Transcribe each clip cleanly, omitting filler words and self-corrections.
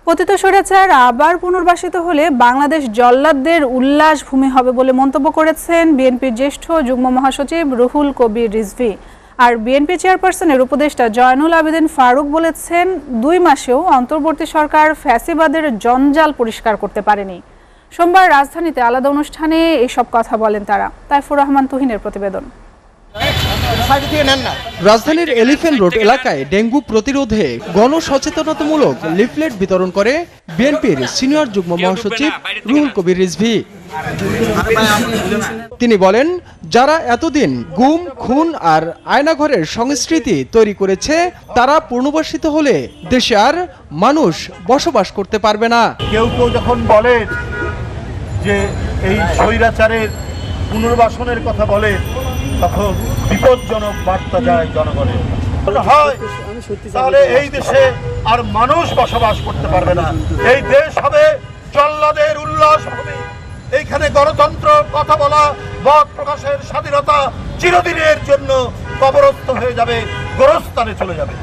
পতিত স্বৈরাচার আবার পুনর্বাসিত হলে বাংলাদেশ জল্লাদদের উল্লাস ভূমি হবে বলে মন্তব্য করেছেন বিএনপির জ্যেষ্ঠ যুগ্ম মহাসচিব রুহুল কবির রিজভী। আর বিএনপি চেয়ারপারসনের উপদেষ্টা জয়নুল আবেদিন ফারুক বলেছেন 2 মাসেও অন্তর্বর্তী সরকার ফ্যাসিবাদের জঞ্জাল পরিষ্কার করতে পারেনি। সোমবার রাজধানীতে আলাদা অনুষ্ঠানে এইসব কথা বলেন তারা। তাইফুর রহমান তুহিনের প্রতিবেদন। রাজধানীর এলিফ্যান্ট রোড এলাকায় ডেঙ্গু প্রতিরোধে গণসচেতনতামূলক লিফলেট বিতরণ করে বিএনপির সিনিয়র যুগ্ম মহাসচিব রুহুল কবির রিজভী। তিনি বলেন, যারা এতদিন গুম, খুন আর আয়নাঘরের সংস্কৃতি তৈরি করেছে তারা পুনর্বাসিত হলে দেশে আর মানুষ বসবাস করতে পারবে না। কেউ কেউ যখন বলে যে এই স্বৈরাচারের পুনর্বাসনের কথা বলে তখন বিপজ্জনক বার্তা যায় জনগণের। হয় তাহলে এই দেশে আর মানুষ বসবাস করতে পারবে না। এই দেশ হবে জল্লাদের উল্লাস ভূমি। এইখানে গণতন্ত্র, কথা বলা, মত প্রকাশের স্বাধীনতা চিরদিনের জন্য কবরস্থ হয়ে যাবে, গোরস্থানে চলে যাবে।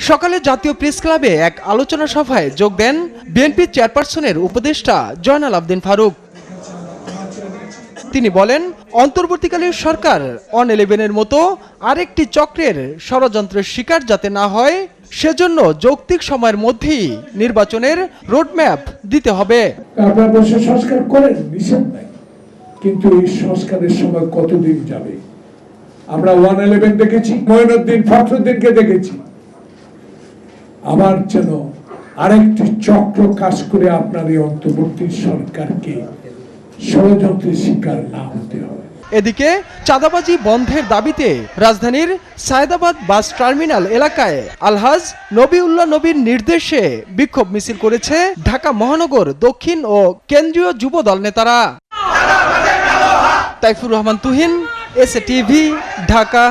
সকালে জাতীয় প্রেস ক্লাবে এক আলোচনা সভায় যোগ দেন বিএনপি চেয়ারপারসনের উপদেষ্টা জয়নুল আবেদিন ফারুক। তিনি বলেন, অন্তর্বর্তীকালীন সরকার অন-11-এর মতো আরেকটি চক্রের ষড়যন্ত্রের শিকার যাতে না হয় সেজন্য যৌক্তিক সময়ের মধ্যেই নির্বাচনের রোডম্যাপ দিতে হবে। আপনারা বসে সংস্কার করেন, নিষেধ নাই, কিন্তু এই সংস্কারের সময় কতদিন যাবে? আমরা 1-11 দেখেছি, মঈনুদ্দিন ফখরুদ্দিনকে দেখেছি। আবার যেন আরেকটি চক্র কাজ করে আপনার এই অন্তর্বর্তী সরকারকে ষড়যন্ত্রের শিকার না হতে হয়। এদিকে চাঁদাবাজি বন্ধের দাবিতে রাজধানীর সায়েদাবাদ বাস টার্মিনাল এলাকায় আলহাজ নবিউল্লাহ নবীর নির্দেশে বিক্ষোভ মিছিল করেছে ঢাকা মহানগর দক্ষিণ ও কেন্দ্রীয় যুব দল নেতারা। Taifur Rahman Tuhin, SA TV, Dhaka.